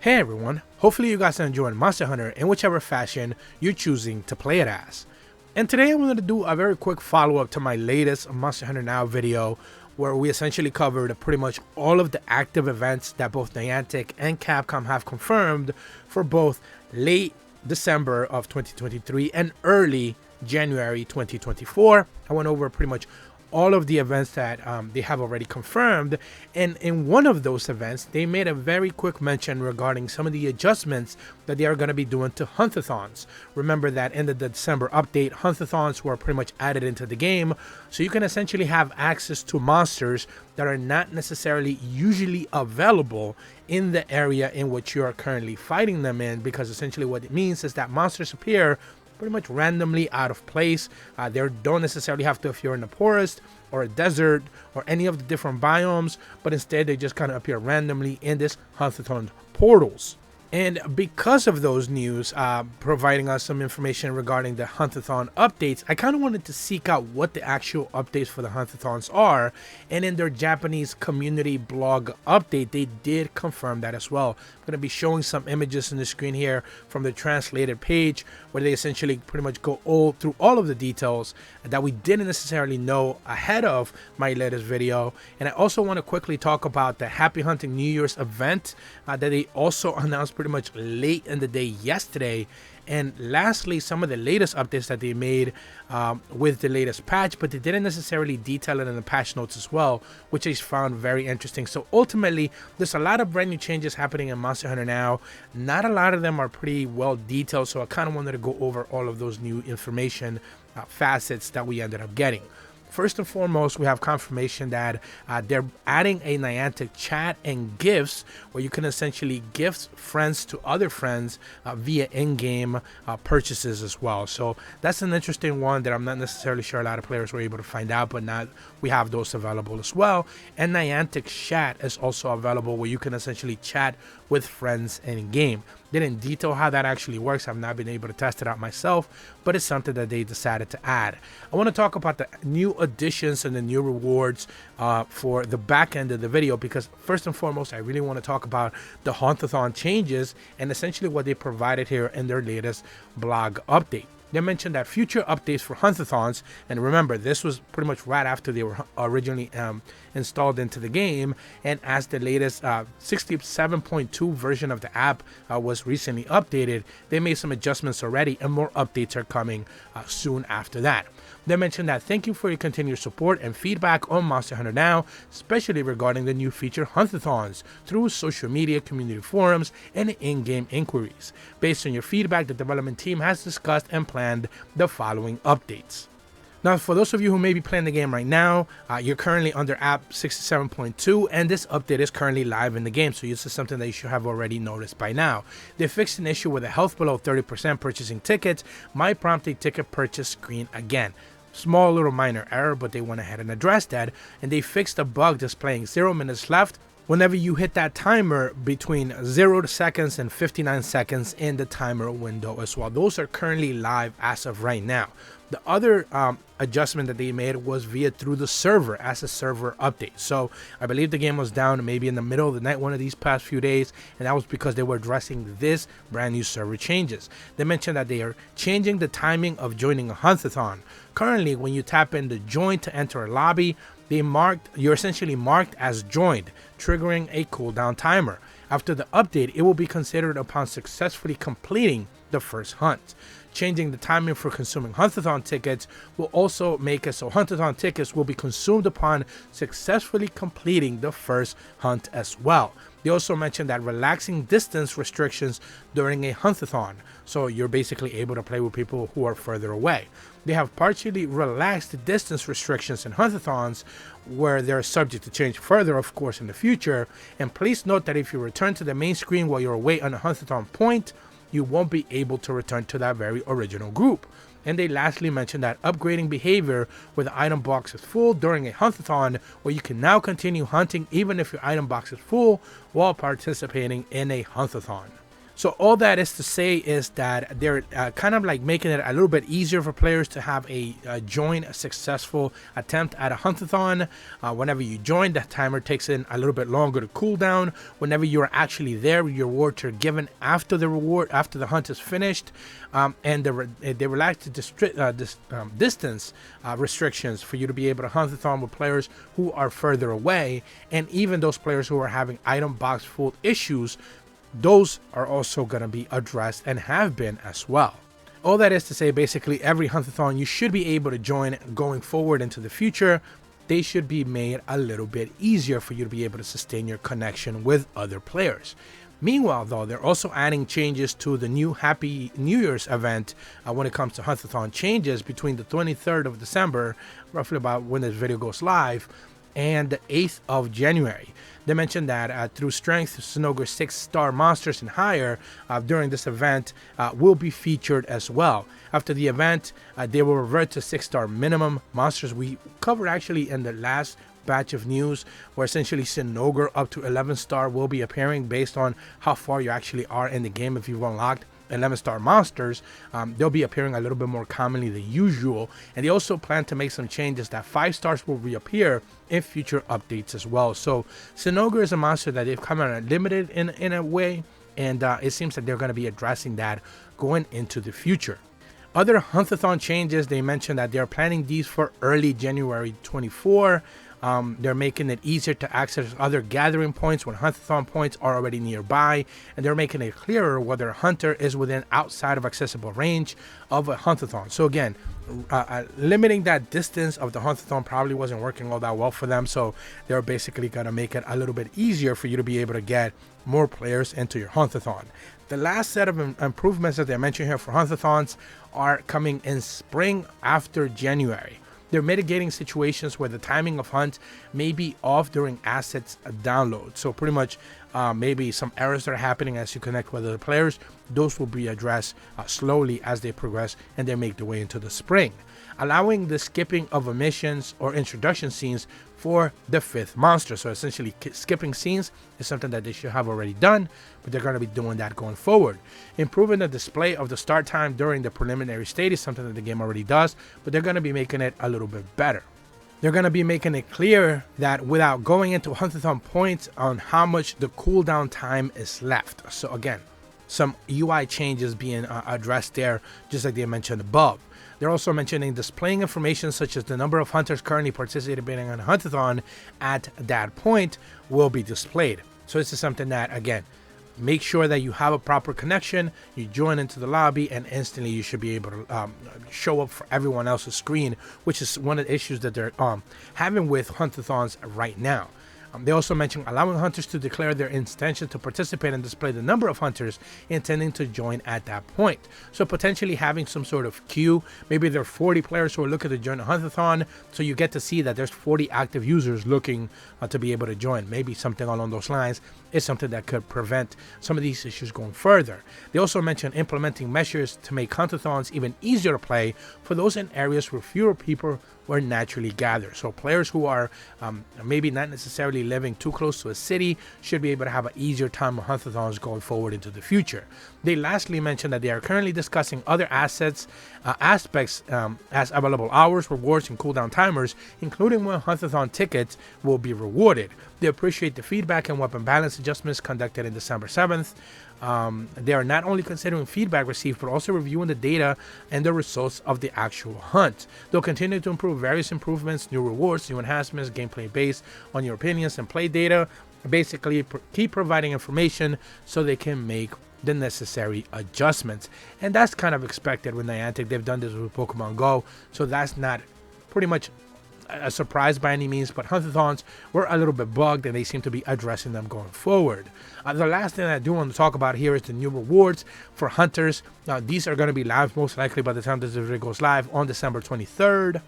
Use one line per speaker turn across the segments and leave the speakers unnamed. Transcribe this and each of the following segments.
Hey everyone, hopefully you guys are enjoying Monster Hunter in whichever fashion you're choosing to play it as. And today I'm going to do a very quick follow-up to my latest Monster Hunter Now video, where we essentially covered pretty much all of the active events that both Niantic and Capcom have confirmed for both late December of 2023 and early January 2024. I went over pretty much all of the events that they have already confirmed, and in one of those events they made a very quick mention regarding some of the adjustments that they are going to be doing to hunt-a-thons. Remember that in the December update, hunt-a-thons were pretty much added into the game, so you can essentially have access to monsters that are not necessarily usually available in the area in which you are currently fighting them in, because essentially what it means is that monsters appear pretty much randomly out of place. They don't necessarily have to if you're in a forest or a desert or any of the different biomes, but instead they just kind of appear randomly in this hunt-a-thon portals. And because of those news providing us some information regarding the hunt-a-thon updates, I kind of wanted to seek out what the actual updates for the hunt-a-thons are, and in their Japanese community blog update they did confirm that as well. I'm going to be showing some images on the screen here from the translated page, where they essentially pretty much go through all of the details that we didn't necessarily know ahead of my latest video. And I also want to quickly talk about the Happy Hunting New Year's event that they also announced pretty much late in the day yesterday. And lastly, some of the latest updates that they made with the latest patch, but they didn't necessarily detail it in the patch notes as well, which I found very interesting. So ultimately, there's a lot of brand new changes happening in Monster Hunter Now. Not a lot of them are pretty well detailed, so I kind of wanted to go over all of those new information facets that we ended up getting. First and foremost, we have confirmation that they're adding a Niantic chat and gifts, where you can essentially gift friends to other friends via in-game purchases as well. So that's an interesting one that I'm not necessarily sure a lot of players were able to find out, but now we have those available as well. And Niantic chat is also available, where you can essentially chat with friends in-game. They didn't detail how that actually works. I've not been able to test it out myself, but it's something that they decided to add. I want to talk about the new additions and the new rewards for the back end of the video, because first and foremost, I really want to talk about the hunt-a-thon changes and essentially what they provided here in their latest blog update. They mentioned that future updates for hunt-a-thons, and remember, this was pretty much right after they were originally installed into the game, and as the latest 67.2 version of the app was recently updated, they made some adjustments already, and more updates are coming soon after that. They mentioned that thank you for your continued support and feedback on Monster Hunter Now, especially regarding the new feature hunt-a-thons through social media, community forums, and in-game inquiries. Based on your feedback, the development team has discussed and planned the following updates. Now, for those of you who may be playing the game right now, you're currently under app 67.2, and this update is currently live in the game, so this is something that you should have already noticed by now. They fixed an issue with a health below 30% purchasing tickets might prompt a ticket purchase screen again. Small little minor error, but they went ahead and addressed that, and they fixed a bug displaying 0 minutes left whenever you hit that timer between 0 seconds and 59 seconds in the timer window as well. Those are currently live as of right now. The other adjustment that they made was through the server as a server update. So I believe the game was down maybe in the middle of the night one of these past few days, and that was because they were addressing this brand new server changes. They mentioned that they are changing the timing of joining a hunt-a-thon. Currently, when you tap in the join to enter a lobby, you're essentially marked as joined, triggering a cooldown timer. After the update, it will be considered upon successfully completing the first hunt. Changing the timing for consuming hunt-a-thon tickets will also make it so hunt-a-thon tickets will be consumed upon successfully completing the first hunt as well. They also mentioned that relaxing distance restrictions during a hunt-a-thon, so you're basically able to play with people who are further away. They have partially relaxed the distance restrictions in hunt-a-thons, where they're subject to change further, of course, in the future. And please note that if you return to the main screen while you're away on a hunt-a-thon point, you won't be able to return to that very original group. And they lastly mentioned that upgrading behavior where the item box is full during a hunt-a-thon, where you can now continue hunting even if your item box is full while participating in a hunt-a-thon. So all that is to say is that they're kind of like making it a little bit easier for players to have a successful attempt at a hunt-a-thon. Whenever you join, the timer takes in a little bit longer to cool down. Whenever you're actually there, your rewards are given after the hunt is finished, and they relax the distance restrictions for you to be able to hunt-a-thon with players who are further away, and even those players who are having item box full issues. Those are also going to be addressed and have been as well. All that is to say, basically every hunt-a-thon you should be able to join going forward into the future. They should be made a little bit easier for you to be able to sustain your connection with other players. Meanwhile, though, they're also adding changes to the new Happy New Year's event when it comes to hunt-a-thon changes between the 23rd of December, roughly about when this video goes live, and the 8th of January. They mentioned that through strength, Sinnoger's 6-star monsters and higher during this event will be featured as well. After the event, they will revert to 6-star minimum monsters. We covered actually in the last batch of news where essentially Sinnoger up to 11-star will be appearing based on how far you actually are in the game. If you've unlocked 11-star monsters, they'll be appearing a little bit more commonly than usual, and they also plan to make some changes that 5 stars will reappear in future updates as well. So Sinnoger is a monster that they've kind of limited in a way, and it seems that they're going to be addressing that going into the future. Other hunt-a-thon changes, they mentioned that they're planning these for early January 24. They're making it easier to access other gathering points when hunt-a-thon points are already nearby, and they're making it clearer whether a hunter is within outside of accessible range of a hunt-a-thon. So again, limiting that distance of the hunt-a-thon probably wasn't working all that well for them, so they're basically going to make it a little bit easier for you to be able to get more players into your hunt-a-thon. The last set of improvements that they mentioned here for hunt-a-thons are coming in spring after January. They're mitigating situations where the timing of hunt may be off during assets download. So pretty much maybe some errors that are happening as you connect with other players, those will be addressed slowly as they progress and they make their way into the spring. Allowing the skipping of missions or introduction scenes for the 5th monster. So essentially skipping scenes is something that they should have already done, but they're going to be doing that going forward. Improving the display of the start time during the preliminary state is something that the game already does, but they're going to be making it a little bit better. They're going to be making it clear that without going into hunt-a-thon points on how much the cooldown time is left. So again, some UI changes being addressed there, just like they mentioned above. They're also mentioning displaying information such as the number of hunters currently participating on a hunt-a-thon at that point will be displayed. So this is something that, again, make sure that you have a proper connection, you join into the lobby, and instantly you should be able to show up for everyone else's screen, which is one of the issues that they're having with hunt-a-thons right now. They also mentioned allowing hunters to declare their intention to participate and display the number of hunters intending to join at that point. So potentially having some sort of queue. Maybe there are 40 players who are looking to join a hunt-a-thon, so you get to see that there's 40 active users looking to be able to join. Maybe something along those lines is something that could prevent some of these issues going further. They also mentioned implementing measures to make hunt-a-thons even easier to play for those in areas where fewer people were naturally gathered. So players who are maybe not necessarily living too close to a city should be able to have an easier time with hunt-a-thons going forward into the future. They lastly mentioned that they are currently discussing other aspects as available hours, rewards, and cooldown timers, including when hunt-a-thon tickets will be rewarded. They appreciate the feedback and weapon balance adjustments conducted in December 7th. They are not only considering feedback received, but also reviewing the data and the results of the actual hunt. They'll continue to improve various improvements, new rewards, new enhancements, gameplay based on your opinions and play data. Basically, keep providing information so they can make the necessary adjustments. And that's kind of expected with Niantic. They've done this with Pokemon Go, so that's not pretty much a surprise by any means, but hunt-a-thons were a little bit bugged and they seem to be addressing them going forward. The last thing I do want to talk about here is the new rewards for hunters. Now, these are going to be live most likely by the time this video goes live on December 23rd,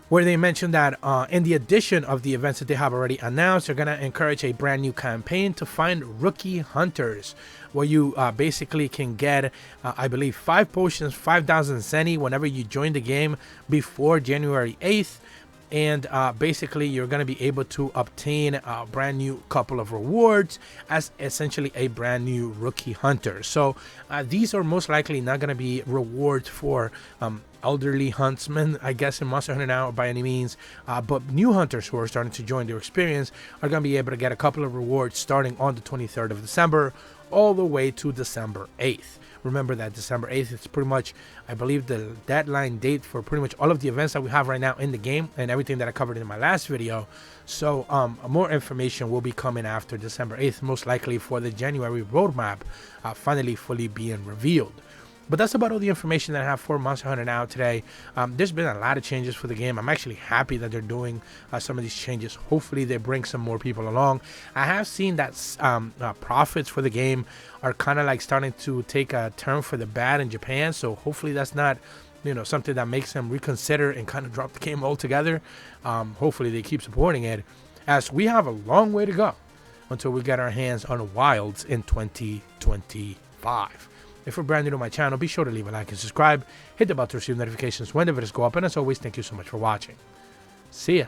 where they mentioned that in the addition of the events that they have already announced, they're going to encourage a brand new campaign to find rookie hunters, where you basically can get, I believe, 5 potions, 5,000 Zenny whenever you join the game before January 8th. and basically you're going to be able to obtain a brand new couple of rewards as essentially a brand new rookie hunter. So these are most likely not going to be rewards for elderly huntsmen, I guess, in Monster Hunter Now by any means, but new hunters who are starting to join their experience are going to be able to get a couple of rewards starting on the 23rd of December all the way to December 8th. Remember that December 8th is pretty much, I believe, the deadline date for pretty much all of the events that we have right now in the game and everything that I covered in my last video. So more information will be coming after December 8th, most likely for the January roadmap finally fully being revealed. But that's about all the information that I have for Monster Hunter Now today. There's been a lot of changes for the game. I'm actually happy that they're doing some of these changes. Hopefully they bring some more people along. I have seen that profits for the game are kind of like starting to take a turn for the bad in Japan. So hopefully that's not, you know, something that makes them reconsider and kind of drop the game altogether. Hopefully they keep supporting it, as we have a long way to go until we get our hands on Wilds in 2025. If you're brand new to my channel, be sure to leave a like and subscribe. Hit the bell to receive notifications when the videos go up. And as always, thank you so much for watching. See ya.